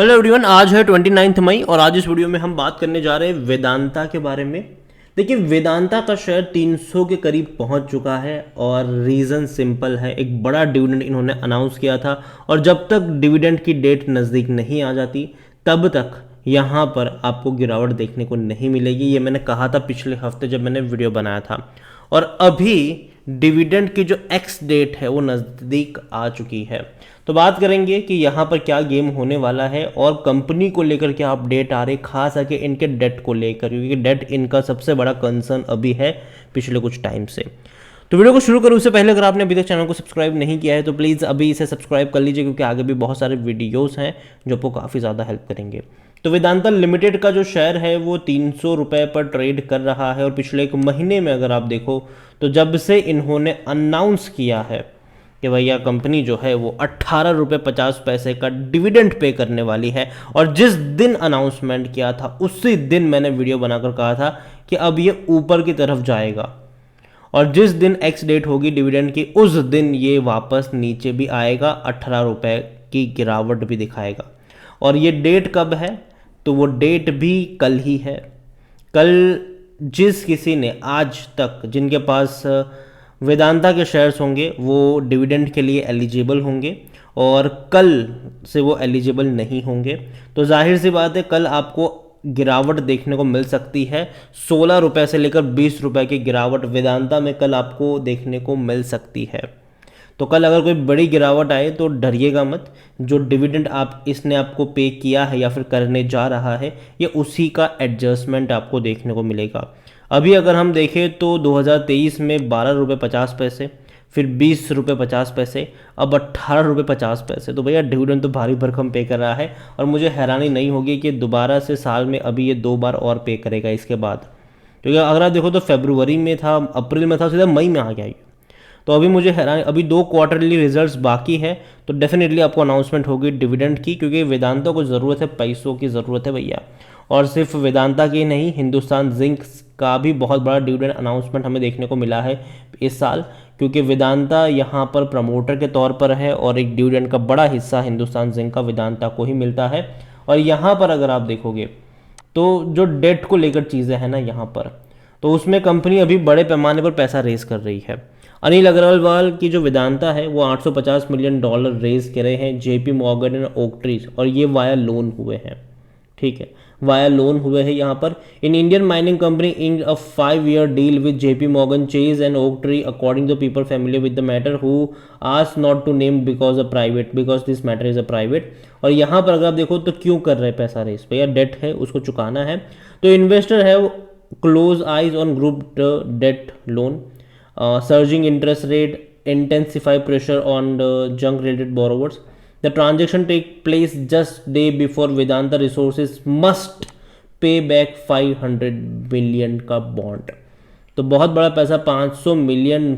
Hello everyone, आज है 29 मई और आज इस वीडियो में हम बात करने जा रहे हैं वेदांता के बारे में। देखिए, वेदांता का शेयर 300 के करीब पहुंच चुका है और रीज़न सिंपल है। एक बड़ा डिविडेंड इन्होंने अनाउंस किया था और जब तक डिविडेंड की डेट नज़दीक नहीं आ जाती तब तक यहाँ पर आपको गिरावट देखने को नहीं मिलेगी। ये मैंने कहा था पिछले हफ्ते जब मैंने वीडियो बनाया था। और अभी डिविडेंड की जो एक्स डेट है वो नज़दीक आ चुकी है। तो बात करेंगे कि यहाँ पर क्या गेम होने वाला है और कंपनी को लेकर क्या अपडेट आ रही, खास करके इनके डेट को लेकर, क्योंकि डेट इनका सबसे बड़ा कंसर्न अभी है पिछले कुछ टाइम से। तो वीडियो को शुरू करूँ उससे पहले अगर आपने अभी तक चैनल को सब्सक्राइब नहीं किया है तो प्लीज़ अभी इसे सब्सक्राइब कर लीजिए, क्योंकि आगे भी बहुत सारे वीडियोज़ हैं जो आपको काफ़ी ज़्यादा हेल्प करेंगे। तो वेदांता लिमिटेड का जो शेयर है वो 300 रुपये पर ट्रेड कर रहा है और पिछले एक महीने में अगर आप देखो तो जब से इन्होंने अनाउंस किया है कि भैया कंपनी जो है वो 18 रुपये 50 पैसे का डिविडेंड पे करने वाली है, और जिस दिन अनाउंसमेंट किया था उसी दिन मैंने वीडियो बनाकर कहा था कि अब ये ऊपर की तरफ जाएगा और जिस दिन एक्स डेट होगी डिविडेंड की उस दिन ये वापस नीचे भी आएगा, 18 रुपये की गिरावट भी दिखाएगा। और ये डेट कब है? तो वो डेट भी कल ही है। कल जिस किसी ने आज तक जिनके पास वेदांता के शेयर्स होंगे वो डिविडेंड के लिए एलिजिबल होंगे और कल से वो एलिजिबल नहीं होंगे। तो जाहिर सी बात है कल आपको गिरावट देखने को मिल सकती है। 16 रुपये से लेकर 20 रुपये की गिरावट वेदांता में कल आपको देखने को मिल सकती है। तो कल अगर कोई बड़ी गिरावट आए तो डरिएगा मत। जो डिविडेंड इसने आपको पे किया है या फिर करने जा रहा है ये उसी का एडजस्टमेंट आपको देखने को मिलेगा। अभी अगर हम देखें तो 2023 में 12 रुपये 50 पैसे, फिर 20 रुपये 50 पैसे, अब 18 रुपये 50 पैसे। तो भैया डिविडेंड तो भारी भरकम पे कर रहा है और मुझे हैरानी नहीं होगी कि दोबारा से साल में अभी ये 2 बार और पे करेगा इसके बाद। क्योंकि अगर आप देखो तो फरवरी में था, अप्रैल में था, सीधा मई में आ गया ये। तो अभी मुझे हैरान, अभी 2 क्वार्टरली रिजल्ट्स बाकी है तो डेफिनेटली आपको अनाउंसमेंट होगी डिविडेंड की, क्योंकि वेदांता को ज़रूरत है, पैसों की ज़रूरत है भैया। और सिर्फ वेदांता की नहीं, हिंदुस्तान जिंक का भी बहुत बड़ा डिविडेंड अनाउंसमेंट हमें देखने को मिला है इस साल, क्योंकि वेदांता यहाँ पर प्रमोटर के तौर पर है और एक डिविडेंड का बड़ा हिस्सा हिंदुस्तान जिंक का वेदांता को ही मिलता है। और यहाँ पर अगर आप देखोगे तो जो डेट को लेकर चीज़ें हैं ना यहाँ पर, तो उसमें कंपनी अभी बड़े पैमाने पर पैसा रेज कर रही है। अनिल अग्रवाल की जो वेदांता है वो $850 मिलियन रेज करे हैं जेपी मॉर्गन एंड ओकट्रीज, और ये वाया लोन हुए हैं। ठीक है, वाया लोन हुए हैं यहाँ पर। In Indian mining company in a 5-year deal with JP Morgan Chase and Oaktree according to people familiar with the matter who ask not to name because this matter is a private. और यहाँ पर अगर आप देखो तो क्यों कर रहे हैं पैसा रेस? भैया डेट है, उसको चुकाना है। तो इन्वेस्टर है close eyes on group debt loan, surging interest rate intensify pressure on the junk related borrowers. The transaction take place just day before Vedanta Resources must pay back 500 million का bond. तो बहुत बड़ा पैसा, $500 million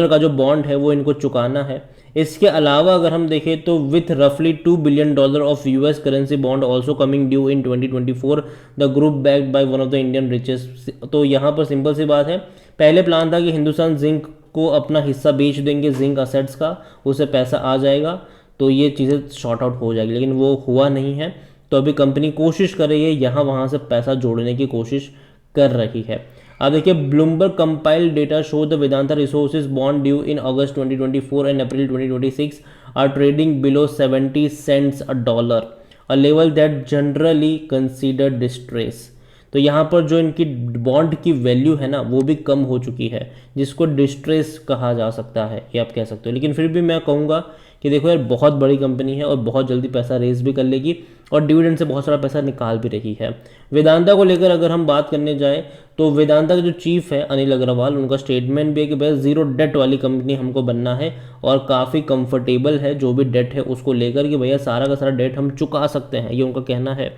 का जो bond है वो इनको चुकाना है। इसके अलावा अगर हम देखें तो विथ रफली $2 billion of US currency bond also coming due in 2024 the group backed by one of the Indian richest. तो यहाँ पर सिंपल सी बात है, पहले प्लान था कि हिंदुस्तान जिंक को अपना हिस्सा बेच देंगे जिंक असेट्स का, उसे पैसा आ जाएगा तो ये चीज़ें शॉर्ट आउट हो जाएगी, लेकिन वो हुआ नहीं है। तो अभी कंपनी कोशिश कर रही है, यहाँ वहाँ से पैसा जोड़ने की कोशिश कर रही है। अब देखिए, Bloomberg compiled data show the Vedanta resources bond due in August 2024 and April 2026 are trading below 70 cents a dollar, a level that generally considered distress. तो यहाँ पर जो इनकी बॉन्ड की वैल्यू है ना वो भी कम हो चुकी है, जिसको डिस्ट्रेस कहा जा सकता है, ये आप कह सकते हो। लेकिन फिर भी मैं कहूँगा कि देखो यार, बहुत बड़ी कंपनी है और बहुत जल्दी पैसा रेज भी कर लेगी और डिविडेंड से बहुत सारा पैसा निकाल भी रही है। वेदांता को लेकर अगर हम बात करने जाएँ तो वेदांता के जो चीफ है अनिल अग्रवाल, उनका स्टेटमेंट भी है कि भाई जीरो डेट वाली कंपनी हमको बनना है और काफ़ी कंफर्टेबल है जो भी डेट है उसको लेकर कि भैया सारा का सारा डेट हम चुका सकते हैं, ये उनका कहना है।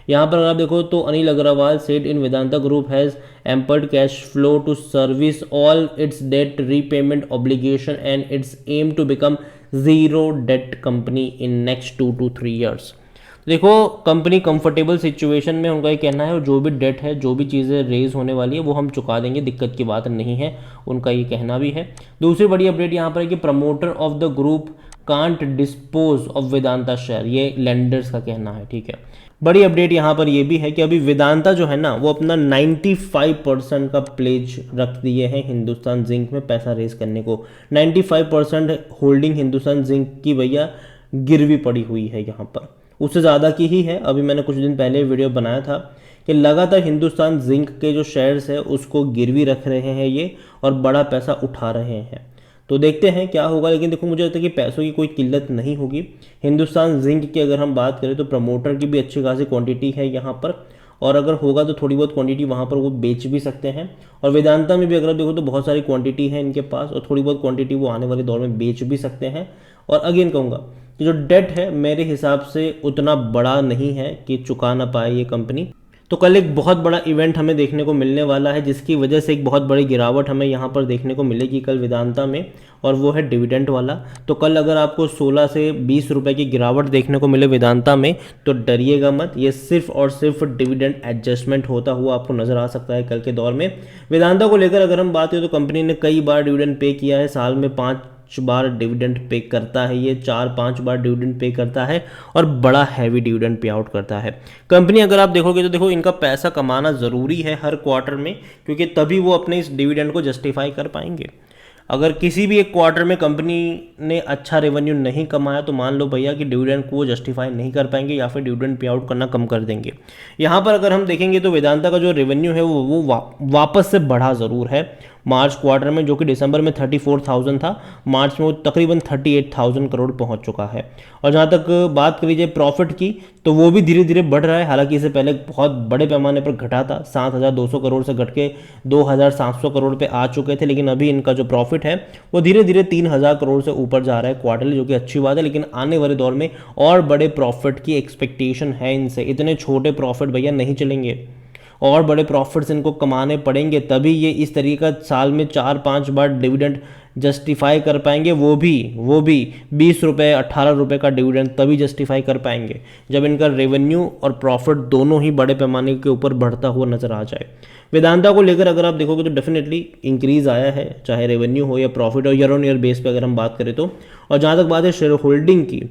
यहाँ पर अगर आप देखो तो Anil Agrawal said in Vedanta group has ample cash flow to service all its debt repayment obligation and its aim to become zero debt company in next 2 to 3 years। देखो, कंपनी कंफर्टेबल सिचुएशन में, उनका ये कहना है, जो भी डेट है, जो भी चीज़ें रेज होने वाली है वो हम चुका देंगे, दिक्कत की बात नहीं है, उनका ये कहना भी है। दूसरी बड़ी अपडेट यहाँ पर है कि promoter of the group can't dispose of Vedanta share, ये लेंडर्स का कहना है, ठीक है। बड़ी अपडेट यहाँ पर ये भी है कि अभी वेदांता जो है ना वो अपना 95% का प्लेज रख दिए हैं हिंदुस्तान जिंक में पैसा रेज करने को। 95% होल्डिंग हिंदुस्तान जिंक की भैया गिरवी पड़ी हुई है यहाँ पर, उससे ज़्यादा की ही है। अभी मैंने कुछ दिन पहले वीडियो बनाया था कि लगातार हिंदुस्तान जिंक के जो शेयर्स है उसको गिरवी रख रहे हैं ये और बड़ा पैसा उठा रहे हैं। तो देखते हैं क्या होगा, लेकिन देखो मुझे लगता है कि पैसों की कोई किल्लत नहीं होगी। हिंदुस्तान जिंक की अगर हम बात करें तो प्रमोटर की भी अच्छी खासी क्वांटिटी है यहाँ पर, और अगर होगा तो थोड़ी बहुत क्वांटिटी वहाँ पर वो बेच भी सकते हैं। और वेदांता में भी अगर आप देखो तो बहुत सारी क्वांटिटी है इनके पास, और थोड़ी बहुत क्वांटिटी वो आने वाले दौर में बेच भी सकते हैं। और अगेन कहूँगा कि जो डेट है मेरे हिसाब से उतना बड़ा नहीं है कि चुका ना पाए ये कंपनी। तो कल एक बहुत बड़ा इवेंट हमें देखने को मिलने वाला है जिसकी वजह से एक बहुत बड़ी गिरावट हमें यहाँ पर देखने को मिलेगी कल वेदांता में, और वो है डिविडेंड वाला। तो कल अगर आपको 16 से 20 रुपए की गिरावट देखने को मिले वेदांता में तो डरिएगा मत, ये सिर्फ और सिर्फ डिविडेंड एडजस्टमेंट होता हुआ आपको नजर आ सकता है कल के दौर में। वेदांता को लेकर अगर हम बात करें तो कंपनी ने कई बार डिविडेंड पे किया है, साल में 5 बार डिविडेंड पे करता है, ये 4-5 बार डिविडेंड पे करता है और बड़ा हैवी डिविडेंड पे आउट करता है। कंपनी अगर आप देखोगे तो देखो इनका पैसा कमाना ज़रूरी है हर क्वार्टर में, क्योंकि तभी वो अपने इस डिविडेंड को जस्टिफाई कर पाएंगे। अगर किसी भी एक क्वार्टर में कंपनी ने अच्छा रेवेन्यू नहीं कमाया तो मान लो भैया कि डिविडेंड को वो जस्टिफाई नहीं कर पाएंगे या फिर डिविडेंड पे आउट करना कम कर देंगे। यहाँ पर अगर हम देखेंगे तो वेदांता का जो रेवेन्यू है वो वापस से बढ़ा ज़रूर है मार्च क्वार्टर में, जो कि दिसंबर में 34,000 था, मार्च में वो तकरीबन 38,000 करोड़ पहुंच चुका है। और जहाँ तक बात करी जाए प्रॉफिट की तो वो भी धीरे धीरे बढ़ रहा है, हालांकि इससे पहले बहुत बड़े पैमाने पर घटा था, 7,200 करोड़ से घट के 2,700 करोड़ पे आ चुके थे, लेकिन अभी इनका जो प्रॉफिट है वो धीरे धीरे 3,000 करोड़ से ऊपर जा रहा है क्वार्टरली, जो कि अच्छी बात है। लेकिन आने वाले दौर में और बड़े प्रॉफिट की एक्सपेक्टेशन है इनसे, इतने छोटे प्रॉफिट भैया नहीं चलेंगे, और बड़े प्रॉफिट्स इनको कमाने पड़ेंगे तभी ये इस तरीके का साल में 4-5 बार डिविडेंड जस्टिफाई कर पाएंगे, वो भी 20 रुपये 18 रुपये का डिविडेंड तभी जस्टिफाई कर पाएंगे जब इनका रेवेन्यू और प्रॉफिट दोनों ही बड़े पैमाने के ऊपर बढ़ता हुआ नजर आ जाए। वेदांता को लेकर अगर आप देखोगे तो डेफिनेटली इंक्रीज आया है, चाहे रेवेन्यू हो या प्रॉफिट हो, ईयर ऑन ईयर बेस पे अगर हम बात करें तो। और जहाँ तक बात है शेयर होल्डिंग की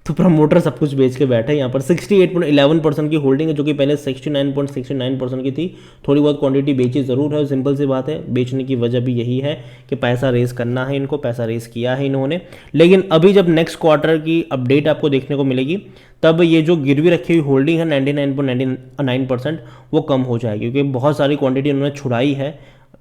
तो प्रमोटर सब कुछ बेच के बैठे हैं यहाँ पर। 68.11% की होल्डिंग है, जो कि पहले 69.69% की थी। थोड़ी बहुत क्वांटिटी बेची ज़रूर है, सिंपल सी बात है, बेचने की वजह भी यही है कि पैसा रेस करना है इनको, पैसा रेस किया है इन्होंने। लेकिन अभी जब नेक्स्ट क्वार्टर की अपडेट आपको देखने को मिलेगी तब ये जो गिरवी रखी हुई होल्डिंग है 99.99% वो कम हो जाएगी, क्योंकि बहुत सारी क्वांटिटी उन्होंने छुड़ाई है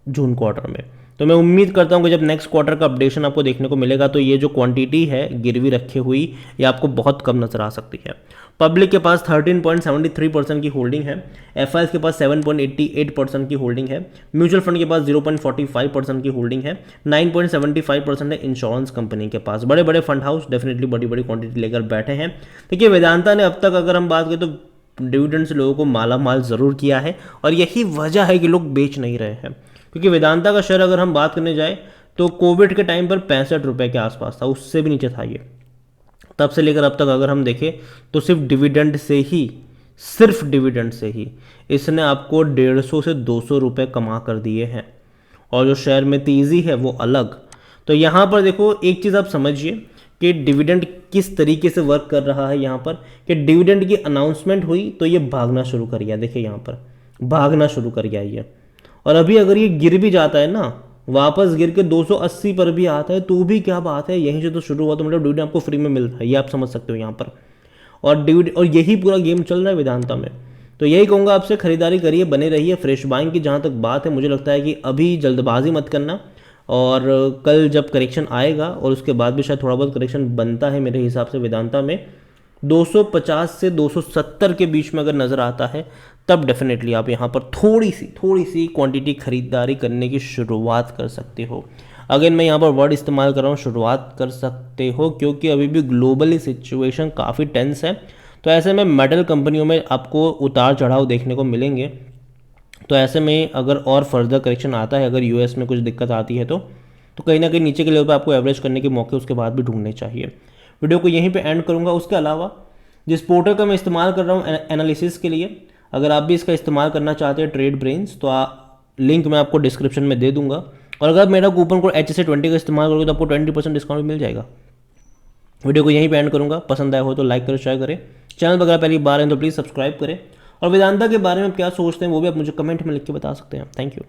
जून क्वार्टर में। तो मैं उम्मीद करता हूँ कि जब नेक्स्ट क्वार्टर का अपडेशन आपको देखने को मिलेगा तो ये जो क्वांटिटी है गिरवी रखी हुई ये आपको बहुत कम नजर आ सकती है। पब्लिक के पास 13.73% की होल्डिंग है, एफआईएस के पास 7.88% की होल्डिंग है, म्यूचुअल फंड के पास 0.45% की होल्डिंग है, 9.75% है इंश्योरेंस कंपनी के पास। बड़े बड़े फंड हाउस डेफिनेटली बड़ी बड़ी क्वांटिटी लेकर बैठे हैं। देखिए वेदांता ने अब तक अगर हम बात करें तो डिविडेंड से लोगों को माला माल ज़रूर किया है, और यही वजह है कि लोग बेच नहीं रहे हैं। क्योंकि वेदांता का शेयर अगर हम बात करने जाए तो कोविड के टाइम पर 65 रुपये के आसपास था, उससे भी नीचे था ये। तब से लेकर अब तक अगर हम देखें तो सिर्फ डिविडेंड से ही इसने आपको 150 से 200 रुपये कमा कर दिए हैं, और जो शेयर में तेज़ी है वो अलग। तो यहाँ पर देखो एक चीज़ आप समझिए कि डिविडेंड किस तरीके से वर्क कर रहा है यहाँ पर, कि डिविडेंड की अनाउंसमेंट हुई तो ये भागना शुरू कर गया। देखिए यहाँ पर भागना शुरू कर गया ये, और अभी अगर ये गिर भी जाता है ना, वापस गिर के 280 पर भी आता है तो भी क्या बात है, यहीं से तो शुरू हुआ, तो मतलब डिविडेंड आपको फ्री में मिल रहा है, ये आप समझ सकते हो यहाँ पर। और यही पूरा गेम चल रहा है वेदांता में। तो यही कहूँगा आपसे, खरीदारी करिए, बने रहिए फ्रेश बाइंग की। जहाँ तक बात है मुझे लगता है कि अभी जल्दबाजी मत करना, और कल जब करेक्शन आएगा और उसके बाद भी शायद थोड़ा बहुत करेक्शन बनता है मेरे हिसाब से वेदांता में, 250 से 270 के बीच में अगर नज़र आता है तब डेफिनेटली आप यहाँ पर थोड़ी सी क्वांटिटी खरीदारी करने की शुरुआत कर सकते हो। अगेन मैं यहाँ पर वर्ड इस्तेमाल कर रहा हूँ शुरुआत कर सकते हो, क्योंकि अभी भी ग्लोबली सिचुएशन काफ़ी टेंस है। तो ऐसे में मेटल कंपनियों में आपको उतार चढ़ाव देखने को मिलेंगे। तो ऐसे में अगर और फर्दर करेक्शन आता है, अगर यूएस में कुछ दिक्कत आती है तो कहीं ना कहीं नीचे के लेवल पर आपको एवरेज करने के मौके उसके बाद भी ढूंढने चाहिए। वीडियो को यहीं पे एंड करूंगा। उसके अलावा जिस पोर्टल का मैं इस्तेमाल कर रहा हूँ एनालिसिस के लिए, अगर आप भी इसका इस्तेमाल करना चाहते हैं ट्रेड ब्रेन्स, तो लिंक मैं आपको डिस्क्रिप्शन में दे दूंगा। और अगर मेरा कूपन कोड HSA20 का इस्तेमाल करोगे तो आपको 20% डिस्काउंट मिल जाएगा। वीडियो को यहीं पे एंड करूँगा। पसंद आया हो तो लाइक करें, शेयर करें। चैनल पर अगर पहली बार हैं तो प्लीज़ सब्सक्राइब करें। और वेदांता के बारे में क्या सोचते हैं वो भी आप मुझे कमेंट में लिख के बता सकते हैं। Thank you.